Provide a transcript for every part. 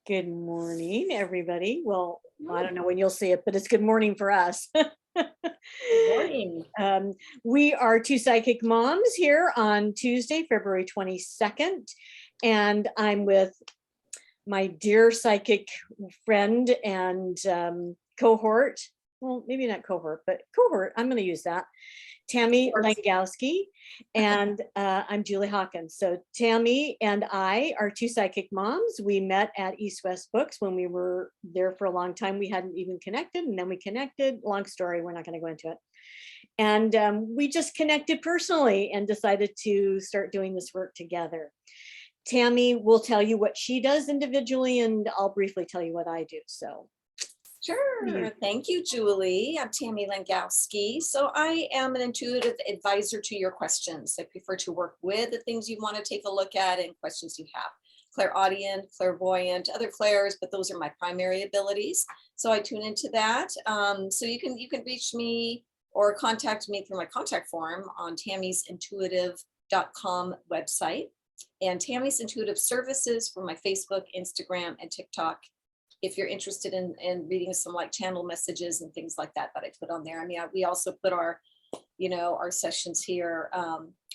Good morning, everybody. Well, I don't know when you'll see it, but it's good morning for us. Good morning. We are two psychic moms here on Tuesday, February 22nd, and I'm with my dear psychic friend and cohort. Well, maybe not cohort, but cohort. I'm going to use that. Tammy Langowski, and I'm Julie Hawkins. So Tammy and I are two psychic moms. We met at East West Books when we were there for a long time. We hadn't even connected, and then we connected. Long story, we're not going to go into it. And we just connected personally and decided to start doing this work together. Tammy will tell you what she does individually, and I'll briefly tell you what I do. So. Sure. Thank you, Julie. I'm Tammy Langowski. So I am an intuitive advisor to your questions. I prefer to work with the things you want to take a look at and questions you have. Clairaudient, clairvoyant, other clairs, but those are my primary abilities. So I tune into that. So you can reach me or contact me through my contact form on tammysintuitive.com website, and Tammy's Intuitive Services for my Facebook, Instagram, and TikTok. If you're interested in reading some like channel messages and things like that I put on there. I mean, we also put our sessions here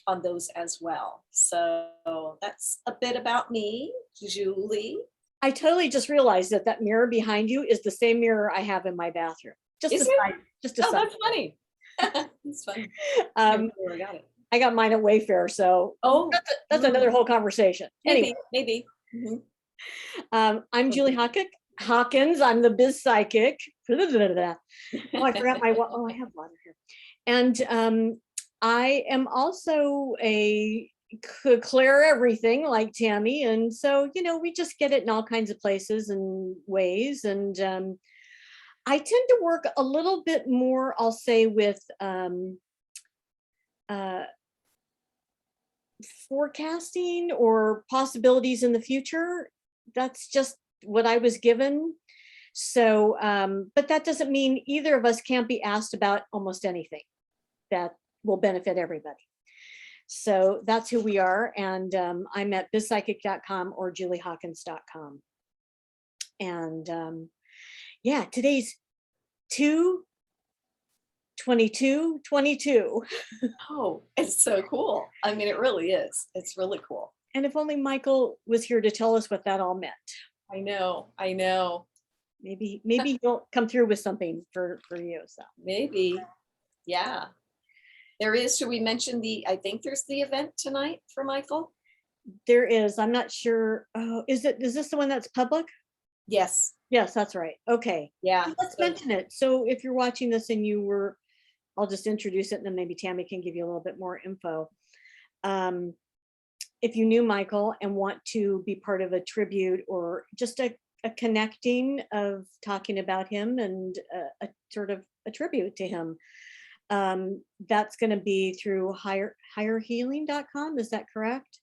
on those as well. So that's a bit about me, Julie. I totally just realized that mirror behind you is the same mirror I have in my bathroom. Just a side. That's funny. That's funny. I got it. I got mine at Wayfair, so that's another whole conversation. Maybe. Mm-hmm. I'm Julie Hawkins. I'm the biz psychic. Oh, I forgot my. Oh, I have water here. And I am also a clair everything like Tammy, and so we just get it in all kinds of places and ways. And I tend to work a little bit more, I'll say, with forecasting or possibilities in the future. That's just what I was given. So, but that doesn't mean either of us can't be asked about almost anything that will benefit everybody. So that's who we are. And I'm at bizpsychic.com or juliehawkins.com. And yeah, today's 2/22/22. Oh, it's so cool. I mean, it really is. It's really cool. And if only Michael was here to tell us what that all meant. I know. Maybe he'll come through with something for you. So maybe, yeah. There is. Should we mention I think there's the event tonight for Michael. There is. I'm not sure. Oh, is this the one that's public? Yes. Yes, that's right. Okay. Yeah. Let's mention it. So if you're watching this and I'll just introduce it, and then maybe Tammy can give you a little bit more info. If you knew Michael and want to be part of a tribute or just a connecting of talking about him and a sort of a tribute to him, that's going to be through higherhealing.com. Is that correct?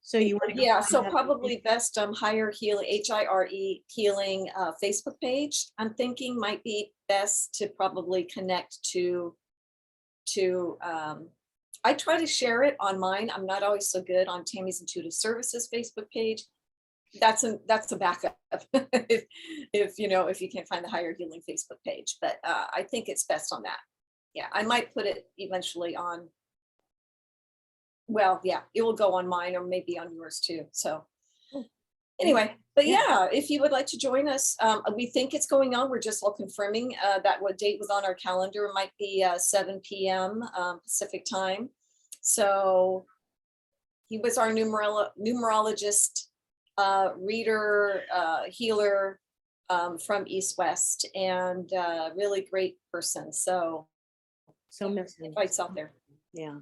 So you want to so probably best Higher Healing, HIRE Healing Facebook page. I'm thinking might be best to probably connect to I try to share it on mine. I'm not always so good on Tammy's Intuitive Services Facebook page. That's a backup if you can't find the Higher Healing Facebook page. But I think it's best on that. Yeah, I might put it eventually on. Well, yeah, it will go on mine or maybe on yours too. So anyway, but yeah, if you would like to join us, we think it's going on. We're just all confirming that what date was on our calendar. It might be 7 p.m. Pacific time. So he was our numerologist, reader, healer from East West, and really great person. So invites out there. Yeah.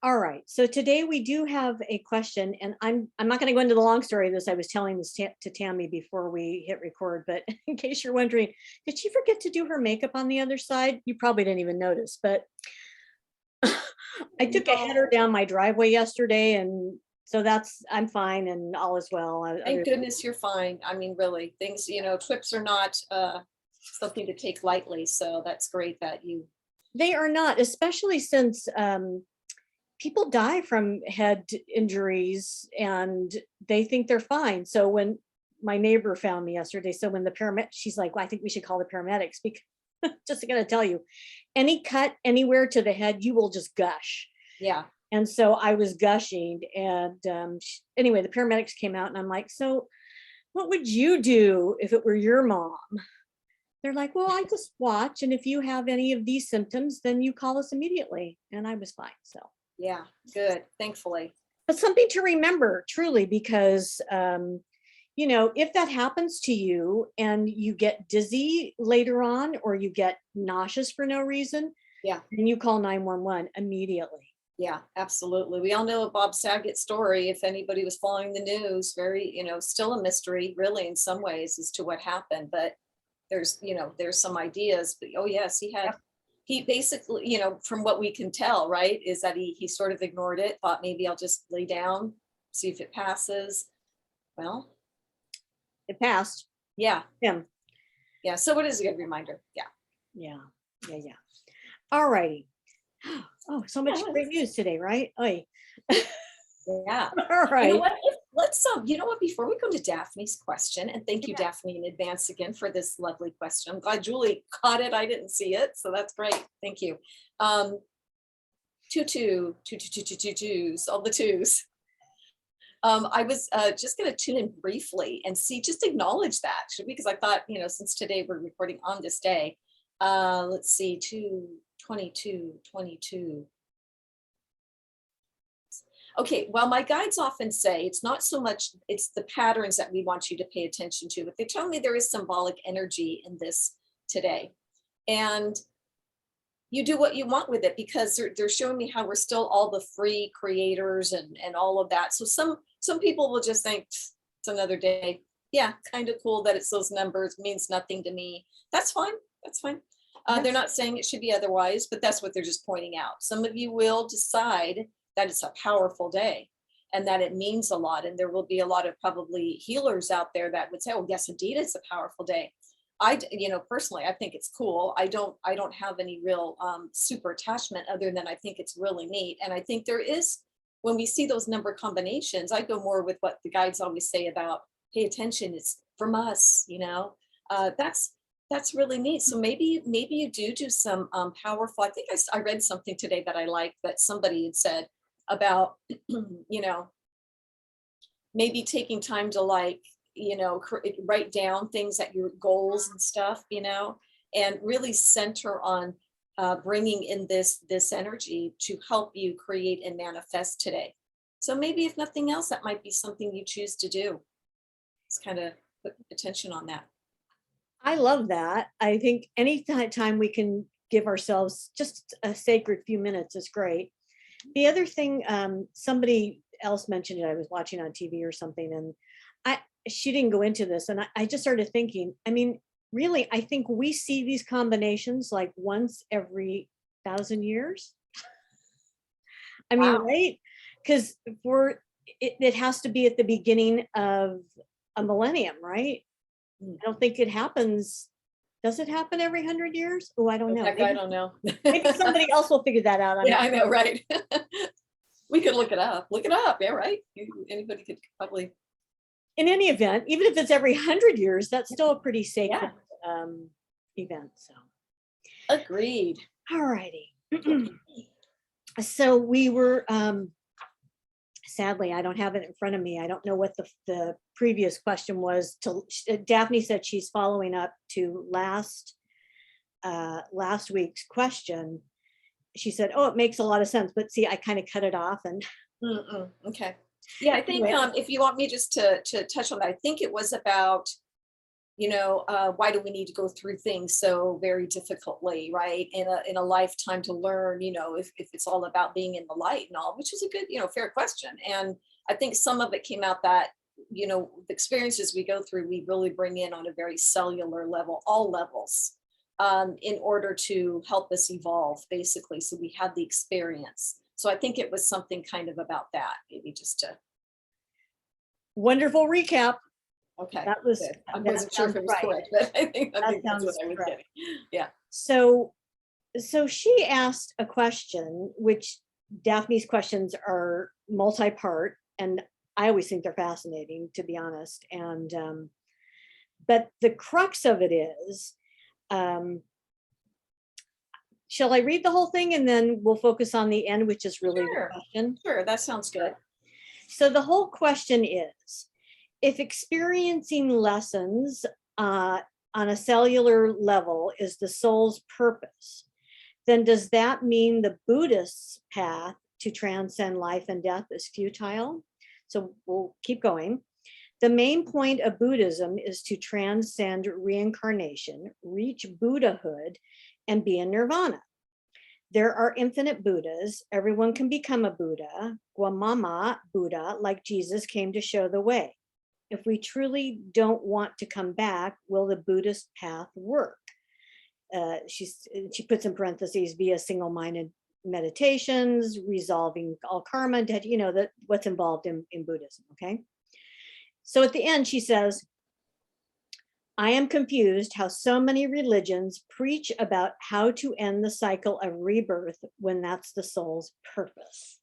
All right. So today we do have a question, and I'm not going to go into the long story of this. I was telling this to Tammy before we hit record, but in case you're wondering, did she forget to do her makeup on the other side? You probably didn't even notice, but I took a header down my driveway yesterday, and so I'm fine and all is well. Thank goodness you're fine. I mean, really, things, trips are not something to take lightly. So that's great that they are not, especially since people die from head injuries and they think they're fine. So when my neighbor found me yesterday. So when the paramedic, she's like, well, I think we should call the paramedics because just gonna tell you, any cut anywhere to the head, you will just gush. Yeah. And so I was gushing, and anyway, the paramedics came out, and I'm like, so what would you do if it were your mom? They're like, well, I just watch, and if you have any of these symptoms, then you call us immediately. And I was fine. So Yeah, good, thankfully. but something to remember, truly, because you know, if that happens to you and you get dizzy later on, or you get nauseous for no reason, Yeah. then you call 911 immediately. Yeah, absolutely. We all know Bob Saget's story. If anybody was following the news, very, still a mystery, really, in some ways, as to what happened. But there's, there's some ideas. But oh yes, he basically, from what we can tell, right, is that he sort of ignored it, thought maybe I'll just lay down, see if it passes. Well, It passed yeah, him. yeah. So it is a good reminder. Yeah. All righty. Oh, so much great news today, right? Oy. Yeah. All right. You know what? Let's before we go to Daphne's question, and thank you, Daphne, in advance again for this lovely question. I'm glad Julie caught it. I didn't see it, so that's great. Thank you. Two, all the twos. I was just going to tune in briefly and see, just acknowledge that, should we? Because I thought, since today we're recording on this day, let's see, 22. Okay, well, my guides often say it's not so much, it's the patterns that we want you to pay attention to, but they tell me there is symbolic energy in this today. And you do what you want with it, because they're showing me how we're still all the free creators and all of that. So some people will just think it's another day. Yeah, kind of cool that it's those numbers, means nothing to me. That's fine. That's fine. They're not saying it should be otherwise, but that's what they're just pointing out. Some of you will decide that it's a powerful day and that it means a lot. And there will be a lot of probably healers out there that would say, oh yes, indeed, it's a powerful day. Personally, I think it's cool. I don't have any real super attachment, other than I think it's really neat. And I think there is, when we see those number combinations, I go more with what the guides always say about pay attention. It's from us, that's really neat. So maybe you do some powerful. I think I read something today that I liked, that somebody had said about, maybe taking time to write down things, that your goals and stuff, and really center on bringing in this energy to help you create and manifest today. So maybe if nothing else, that might be something you choose to do. Just kind of put attention on that. I love that. I think any time we can give ourselves just a sacred few minutes is great. The other thing, somebody else mentioned it, I was watching on TV or something, and she didn't go into this, and I just started thinking, I mean, really, I think we see these combinations like once every 1,000 years. I mean, Wow. right? Because it has to be at the beginning of a millennium, right? I don't think it happens. Does it happen every 100 years? Oh, I don't know. I don't know. Maybe somebody else will figure that out. Yeah, I know, right? We could look it up. Yeah, right. Anybody could probably. In any event, even if it's every 100 years, that's still a pretty sacred event. So, agreed. All righty. So we were, sadly, I don't have it in front of me. I don't know what the previous question was. Daphne said she's following up to last week's question. She said, oh, it makes a lot of sense, but see, I kind of cut it off and. Okay. Yeah, I think if you want me just to touch on that, I think it was about, why do we need to go through things so very difficultly, right? In a lifetime to learn, if it's all about being in the light and all, which is a good, fair question. And I think some of it came out that, the experiences we go through, we really bring in on a very cellular level, all levels, in order to help us evolve, basically. So we had the experience. So I think it was something kind of about that, maybe just to. Wonderful recap. Okay. That was, good. I wasn't sure if it was correct, but I think that's what I was getting. Yeah. So she asked a question, which Daphne's questions are multi-part, and I always think they're fascinating, to be honest. And but the crux of it is, shall I read the whole thing and then we'll focus on the end, which is really the Sure. question? Sure, that sounds good. So the whole question is, if experiencing lessons on a cellular level is the soul's purpose, then does that mean the Buddhist's path to transcend life and death is futile? So we'll keep going. The main point of Buddhism is to transcend reincarnation, reach Buddhahood, and be in nirvana. There are infinite Buddhas. Everyone can become a Buddha. Gautama Buddha, like Jesus, came to show the way. If we truly don't want to come back, will the Buddhist path work? She puts in parentheses, via single-minded meditations, resolving all karma, that what's involved in Buddhism, okay? So at the end, she says, I am confused how so many religions preach about how to end the cycle of rebirth when that's the soul's purpose.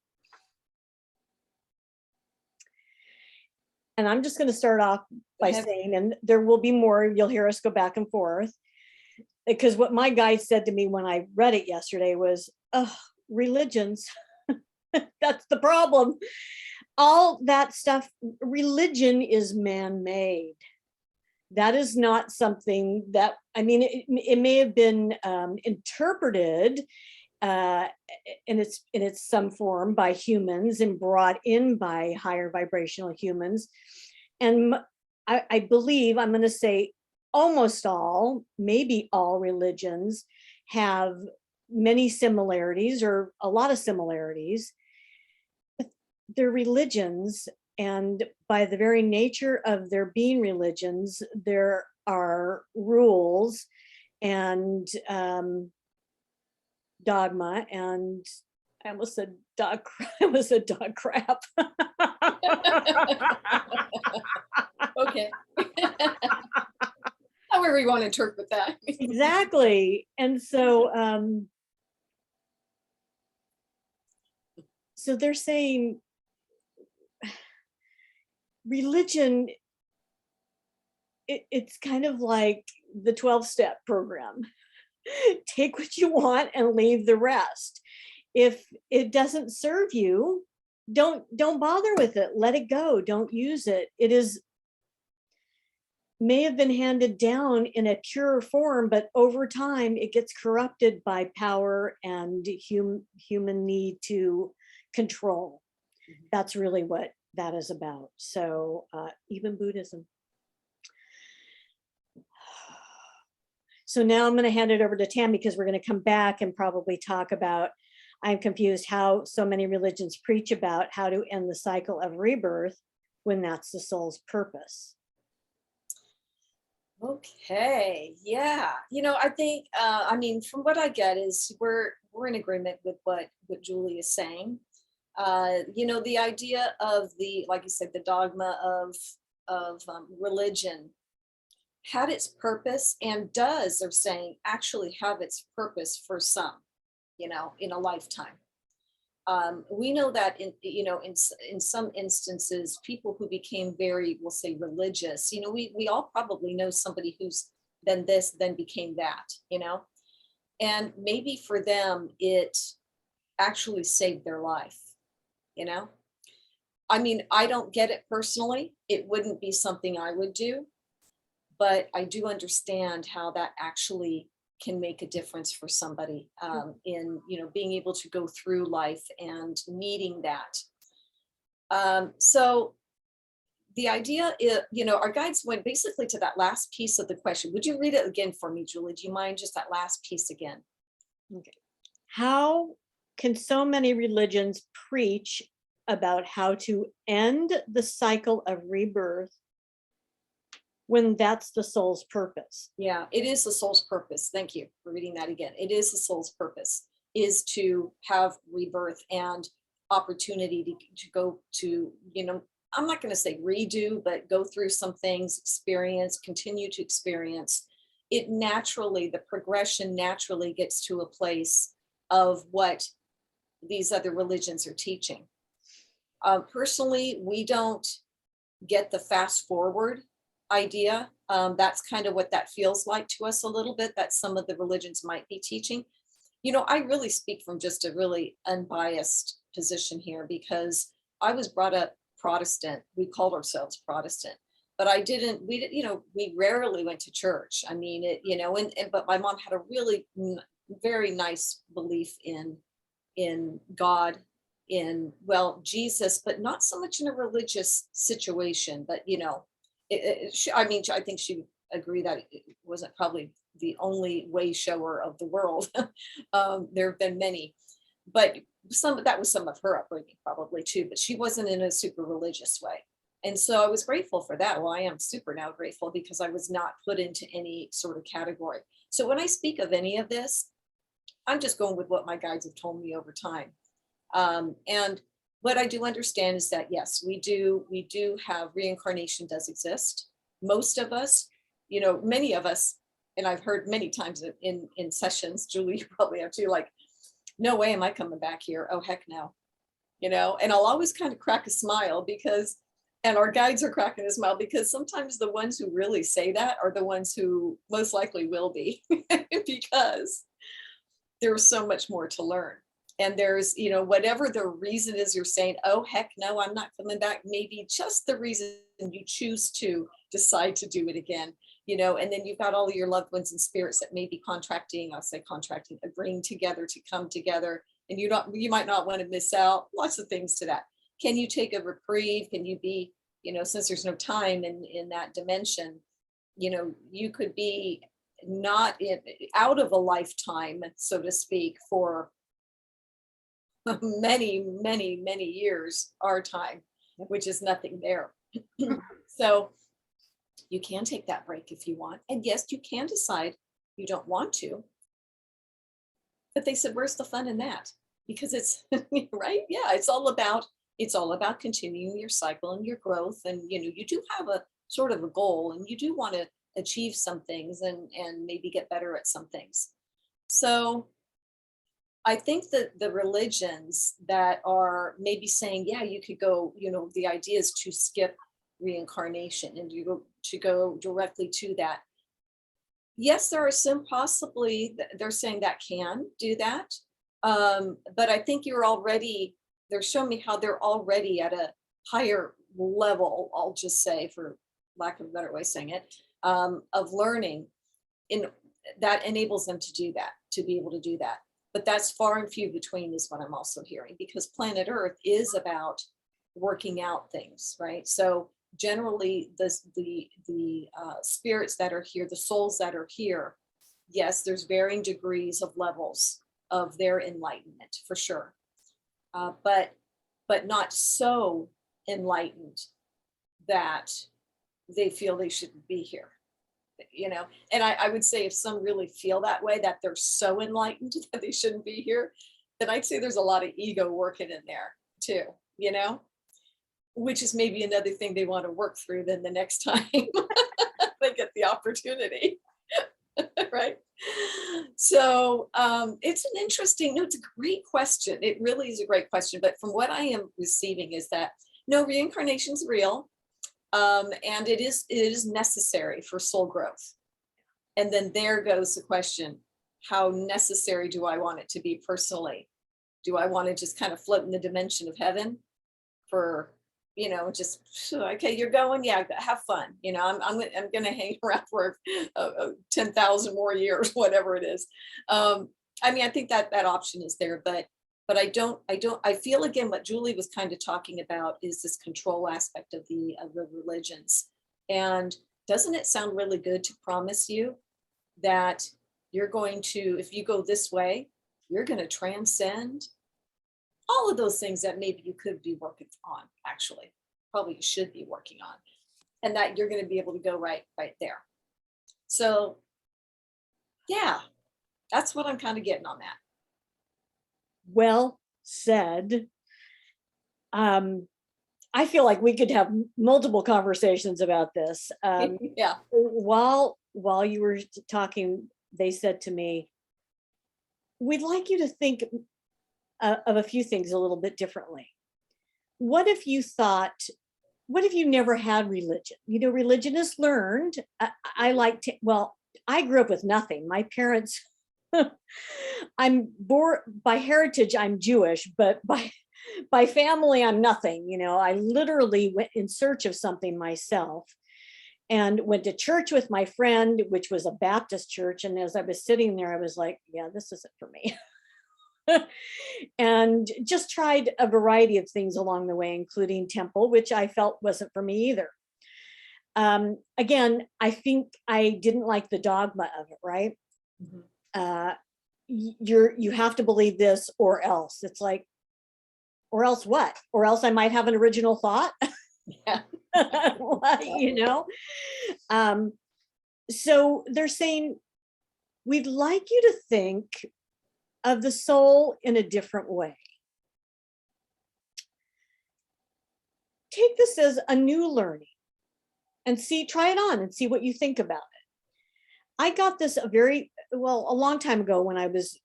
And I'm just going to start off by saying, and there will be more, you'll hear us go back and forth, because what my guide said to me when I read it yesterday was, oh, religions, that's the problem. All that stuff, religion is man-made. That is not something that, I mean, it may have been interpreted in its some form by humans and brought in by higher vibrational humans. And I believe, I'm going to say almost all, maybe all religions have many similarities or a lot of similarities. But they're religions, and by the very nature of their being religions, there are rules and dogma, and I almost said dog crap. Okay. However you want to interpret that. Exactly. And so so they're saying religion, it's kind of like the 12-step program. Take what you want and leave the rest. If it doesn't serve you, don't bother with it. Let it go. Don't use it. It may have been handed down in a pure form, but over time it gets corrupted by power and human need to control. That's really what that is about. So even Buddhism. So now I'm going to hand it over to Tammy, because we're going to come back and probably talk about, I'm confused how so many religions preach about how to end the cycle of rebirth when that's the soul's purpose. Okay, yeah. I think, I mean, from what I get is we're in agreement with what Julie is saying. The idea of like you said, the dogma of religion had its purpose, and does, they're saying, actually have its purpose for some, in a lifetime. We know that in some instances, people who became very, we'll say, religious, we all probably know somebody who's then this, then became that, and maybe for them, it actually saved their life, I mean, I don't get it personally. It wouldn't be something I would do, but I do understand how that actually can make a difference for somebody in being able to go through life and needing that. So the idea is, our guides went basically to that last piece of the question. Would you read it again for me, Julie? Do you mind just that last piece again? Okay. How can so many religions preach about how to end the cycle of rebirth when that's the soul's purpose? Yeah, it is the soul's purpose. Thank you for reading that again. It is the soul's purpose, is to have rebirth and opportunity to go to, I'm not going to say redo, but go through some things, continue to experience. It naturally, the progression naturally gets to a place of what these other religions are teaching. Personally, we don't get the fast forward idea. That's kind of what that feels like to us a little bit, that some of the religions might be teaching. I really speak from just a really unbiased position here because I was brought up Protestant. We called ourselves Protestant, but we rarely went to church. I mean, but my mom had a really very nice belief in God, in Jesus, but not so much in a religious situation, but I think she would agree that it wasn't probably the only way shower of the world. There have been many, but that was some of her upbringing probably too, but she wasn't in a super religious way. And so I was grateful for that. Well, I am super now grateful because I was not put into any sort of category. So when I speak of any of this, I'm just going with what my guides have told me over time. And what I do understand is that, yes, we do have reincarnation does exist. Most of us, many of us, and I've heard many times in sessions, Julie, you probably have too, like, no way am I coming back here. Oh, heck no. And I'll always kind of crack a smile and our guides are cracking a smile because sometimes the ones who really say that are the ones who most likely will be because there's so much more to learn. And there's, whatever the reason is, you're saying, oh, heck no, I'm not coming back. Maybe just the reason you choose to decide to do it again, and then you've got all of your loved ones and spirits that may be agreeing together to come together. And you might not want to miss out. Lots of things to that. Can you take a reprieve? Can you be, since there's no time in that dimension, you could be not out of a lifetime, so to speak, for many, many, many years, our time, which is nothing there. So you can take that break if you want. And yes, you can decide you don't want to. But they said, where's the fun in that? Because it's right. Yeah, it's all about continuing your cycle and your growth. And you do have a sort of a goal and you do want to achieve some things and maybe get better at some things. So I think that the religions that are maybe saying, yeah, you could go, the idea is to skip reincarnation and to go directly to that. Yes, there are some possibly they're saying that can do that. But I think they're showing me how they're already at a higher level, I'll just say, for lack of a better way of saying it, of learning that enables them to do that, to be able to do that. But that's far and few between is what I'm also hearing, because planet Earth is about working out things, right? So generally the spirits that are here, the souls that are here, yes, there's varying degrees of levels of their enlightenment for sure. But not so enlightened that they feel they shouldn't be here. And I would say if some really feel that way, that they're so enlightened that they shouldn't be here, then I'd say there's a lot of ego working in there too, which is maybe another thing they want to work through then the next time they get the opportunity. Right. So it's it's a great question. It really is a great question. But from what I am receiving is that no, reincarnation is real. And it is necessary for soul growth. And then there goes the question, how necessary do I want it to be personally? Do I want to just kind of float in the dimension of heaven for, just, okay, you're going, yeah, have fun. I'm going to hang around for 10,000 more years, whatever it is. I think that option is there, but I feel again, what Julie was kind of talking about is this control aspect of the religions. And doesn't it sound really good to promise you that you're going to, if you go this way, you're going to transcend all of those things that maybe you could be working on, actually, probably you should be working on, and that you're going to be able to go right there. So yeah, that's what I'm kind of getting on that. Well said. I feel like we could have multiple conversations about this. Yeah. While you were talking, they said to me, we'd like you to think of a few things a little bit differently. what if you thought, what if you never had religion? You know, religion is learned. I like to, well, I grew up with nothing. My parents, I'm born by heritage, I'm Jewish, but by family, I'm nothing. You know, I literally went in search of something myself and went to church with my friend, which was a Baptist church. And as I was sitting there, I was like, yeah, this isn't for me. And just tried a variety of things along the way, including temple, which I felt wasn't for me either. Again, I think I didn't like the dogma of it, right? Mhm. You have to believe this or else. It's like, or else what? Or else I might have an original thought. Yeah. You know? So they're saying, we'd like you to think of the soul in a different way. Take this as a new learning and see, try it on and see what you think about it. I got this a long time ago when I was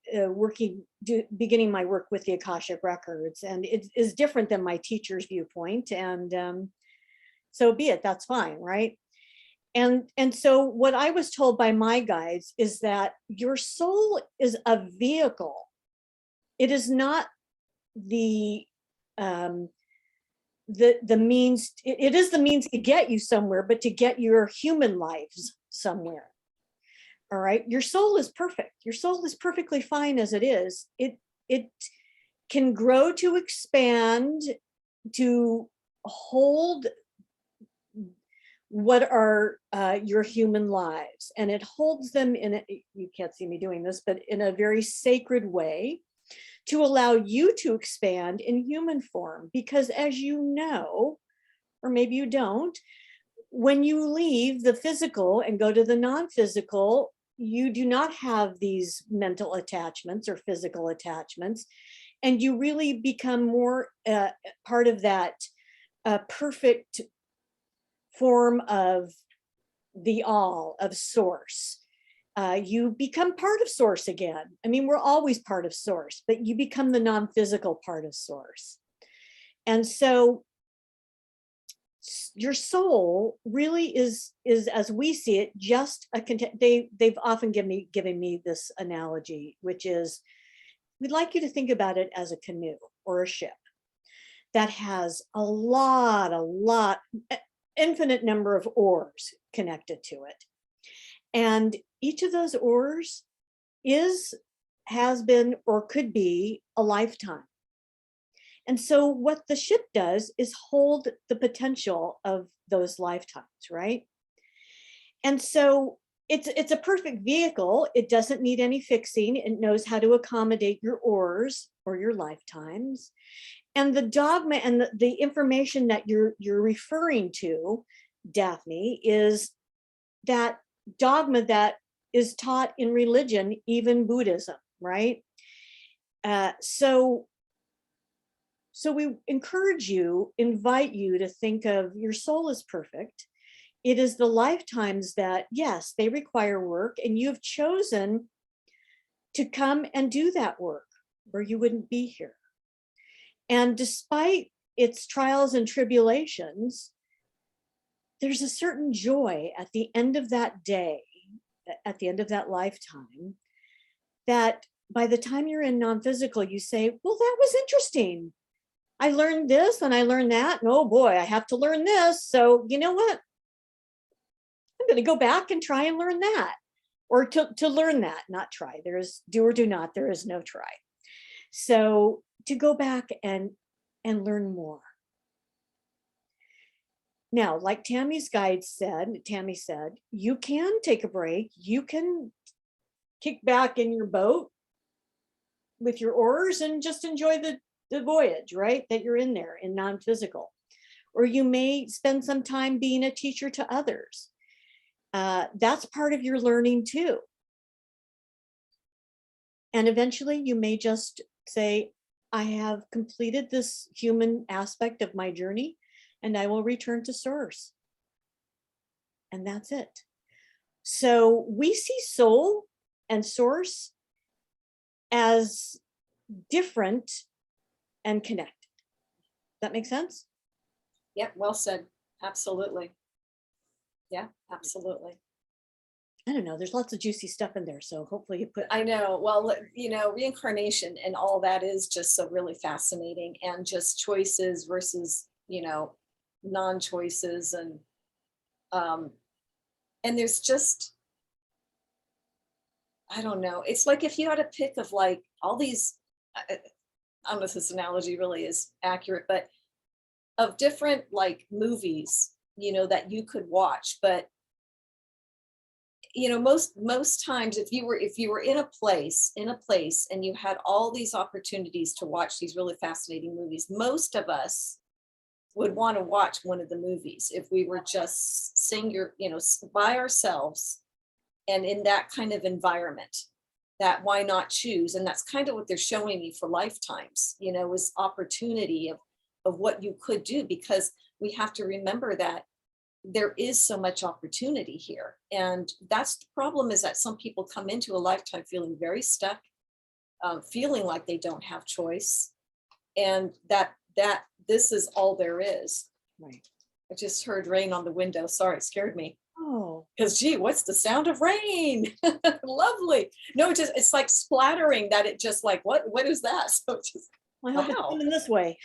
beginning my work with the Akashic Records, and it is different than my teacher's viewpoint, and so be it, that's fine, right? And so what I was told by my guides is that your soul is a vehicle. It is not the means, it is the means to get you somewhere, but to get your human lives somewhere. All right, your soul is perfect. Your soul is perfectly fine as it is. It can grow to expand, to hold what are your human lives, and it holds them in a, you can't see me doing this, but in a very sacred way, to allow you to expand in human form. Because as you know, or maybe you don't, when you leave the physical and go to the non-physical, you do not have these mental attachments or physical attachments, and you really become more part of that perfect form of the all, of source. You become part of source again. I mean, we're always part of source, but you become the non-physical part of source. And so your soul really is as we see it, just a they've often given me this analogy, which is, we'd like you to think about it as a canoe or a ship that has a lot infinite number of oars connected to it, and each of those oars has been or could be a lifetime. And so what the ship does is hold the potential of those lifetimes, right? And so it's a perfect vehicle. It doesn't need any fixing. It knows how to accommodate your oars or your lifetimes. And the dogma and the information that you're referring to, Daphne, is that dogma that is taught in religion, even Buddhism, right? So we encourage you, invite you to think of your soul as perfect. It is the lifetimes that, yes, they require work, and you've chosen to come and do that work, or you wouldn't be here. And despite its trials and tribulations, there's a certain joy at the end of that day, at the end of that lifetime, that by the time you're in non-physical, you say, well, that was interesting. I learned this and I learned that, and oh boy, I have to learn this. So you know what? I'm going to go back and try and learn that, or to learn that, not try. There is do or do not, there is no try. So to go back and learn more. Now, like Tammy said, you can take a break. You can kick back in your boat with your oars and just enjoy the voyage, right? That you're in there in non-physical. Or you may spend some time being a teacher to others. That's part of your learning too. And eventually you may just say, I have completed this human aspect of my journey, and I will return to source. And that's it. So we see soul and source as different and connected. That make sense? Yep, well said. Absolutely. Yeah, absolutely. I don't know. There's lots of juicy stuff in there. So hopefully you put, I know. Well, reincarnation and all that is just so really fascinating, and just choices versus, non-choices, um and there's just, I don't know. It's like if you had a pick of like all these, I don't know if this analogy really is accurate, but of different like movies, that you could watch. But most times if you were in a place and you had all these opportunities to watch these really fascinating movies, most of us would want to watch one of the movies if we were just by ourselves and in that kind of environment. That why not choose? And that's kind of what they're showing me for lifetimes, is opportunity of what you could do, because we have to remember that there is so much opportunity here. And that's the problem, is that some people come into a lifetime feeling very stuck, feeling like they don't have choice, and that this is all there is. right. I just heard rain on the window. Sorry, it scared me. Oh, Because gee, what's the sound of rain? Lovely. No, it's like splattering, that it just like, what is that? So it's just, I hope it's wow. coming this way.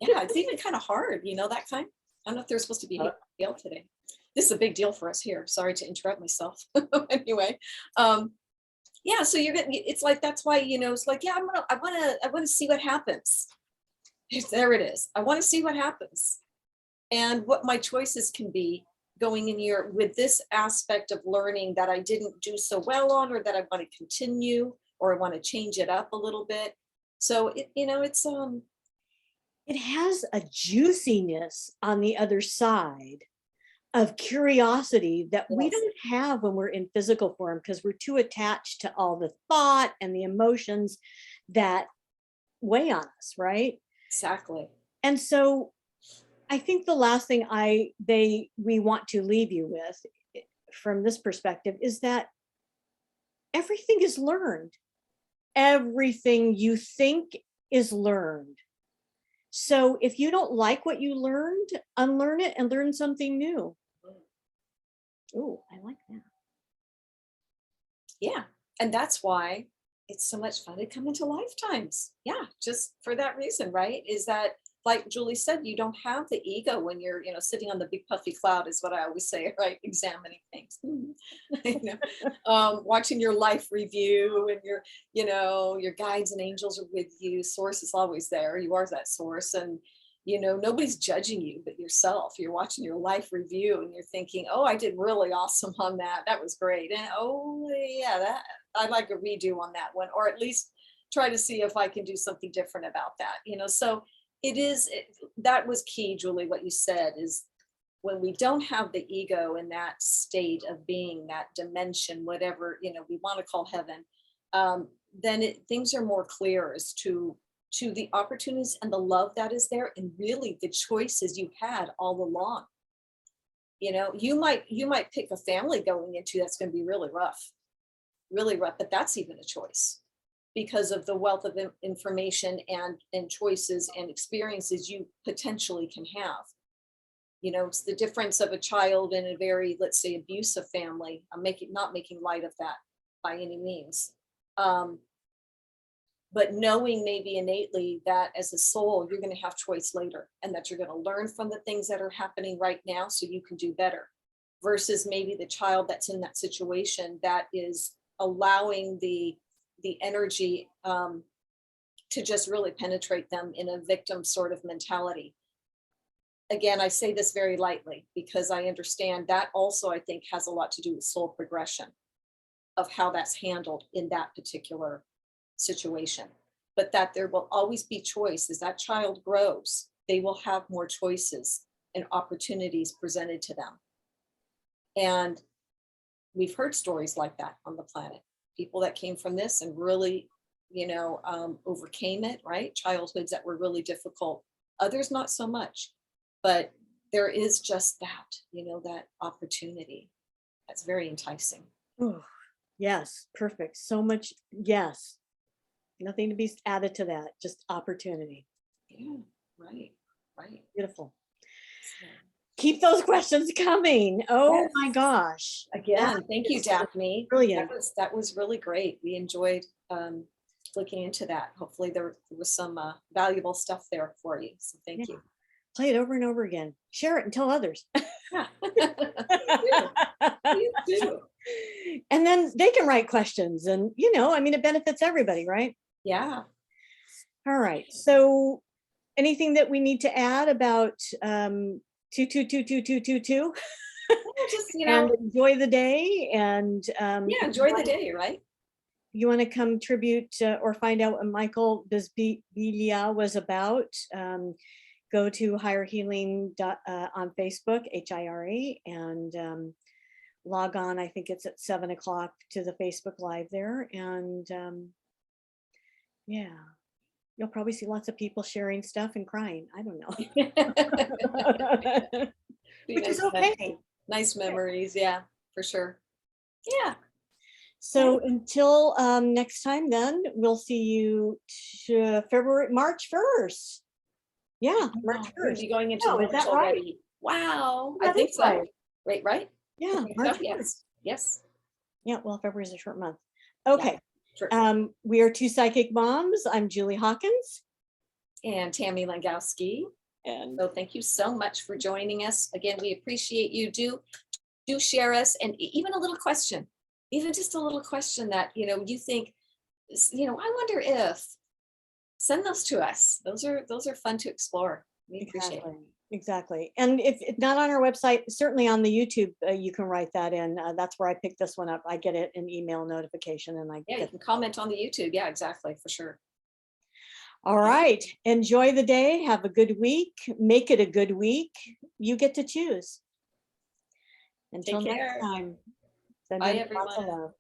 Yeah, it's even kind of hard, that kind. I don't know if there's supposed to be a hail today. This is a big deal for us here. Sorry to interrupt myself. Anyway, yeah. So you're getting. It's like, that's why, it's like, yeah, I want to see what happens. There it is. I want to see what happens, and what my choices can be going in here with this aspect of learning that I didn't do so well on, or that I want to continue, or I want to change it up a little bit. So it's It has a juiciness on the other side of curiosity that we yes, don't have when we're in physical form, because we're too attached to all the thought and the emotions that weigh on us, right? exactly. And so I think the last thing we want to leave you with, from this perspective, is that everything is learned. Everything you think is learned. So if you don't like what you learned, unlearn it and learn something new. Oh, I like that. Yeah. And that's why it's so much fun to come into lifetimes. Yeah. Just for that reason, right? Is that, like Julie said, you don't have the ego when you're, sitting on the big puffy cloud, is what I always say, right? Examining things, watching your life review, and your guides and angels are with you. Source is always there. You are that source. And, nobody's judging you but yourself. You're watching your life review and you're thinking, oh, I did really awesome on that. That was great. And oh yeah, that I'd like a redo on that one, or at least try to see if I can do something different about that. So that was key, Julie, what you said, is when we don't have the ego in that state of being, that dimension, whatever, we want to call heaven, then things are more clear as to the opportunities and the love that is there, and really the choices you had all along. You might pick a family going into that's going to be really rough, but that's even a choice, because of the wealth of information and choices and experiences you potentially can have. It's the difference of a child in a very, let's say, abusive family. I'm not making light of that by any means. But knowing maybe innately that as a soul, you're going to have choice later, and that you're going to learn from the things that are happening right now so you can do better, versus maybe the child that's in that situation that is allowing the energy to just really penetrate them in a victim sort of mentality. Again, I say this very lightly because I understand that also, I think, has a lot to do with soul progression, of how that's handled in that particular situation. But that there will always be choice. As that child grows, they will have more choices and opportunities presented to them. And we've heard stories like that on the planet. People that came from this and really, overcame it, right? Childhoods that were really difficult. Others not so much. But there is just that opportunity. That's very enticing. Oh, yes, perfect. So much. Yes. Nothing to be added to that, just opportunity. Yeah, right. Right. Beautiful. So, Keep those questions coming. Oh yes. my gosh. Again, thank you, is Daphne. brilliant. That was really great. We enjoyed looking into that. Hopefully there was some valuable stuff there for you. So thank you. Play it over and over again. Share it and tell others. Yeah. You too. And then they can write questions and, you know, I mean, it benefits everybody, right? Yeah. All right. So anything that we need to add about 222222 Just, you and know, enjoy the day and yeah, enjoy the day, right? you want to contribute or find out what Michael Bisbiglia was about, go to Higher Healing on Facebook, HIRE, and log on. I think it's at 7 o'clock to the Facebook Live there. And yeah, you'll probably see lots of people sharing stuff and crying. I don't know. Which is okay. Nice memories. Yeah, for sure. Yeah. So until next time, then we'll see you March 1st. Yeah, March We'll 1st. be going into Oh, is March that right? already. Wow. I That think is so. right. Right? Yeah, So, March 1st. yes. Yes. Yeah, well, February is a short month. Okay. Sure. We are two psychic moms. I'm Julie Hawkins. And Tammy Langowski. And so thank you so much for joining us. Again, we appreciate you. Do share us, and even a little question, even just a little question that, you know, you think, you know, I wonder if, send those to us. Those are fun to explore. We appreciate it. Exactly. And if it's not on our website, certainly on the YouTube, you can write that in. That's where I picked this one up. I get it an email notification and I you can comment on the YouTube. Yeah, exactly, for sure. All right. Enjoy the day. Have a good week. Make it a good week. You get to choose. Until next time. Bye, everyone.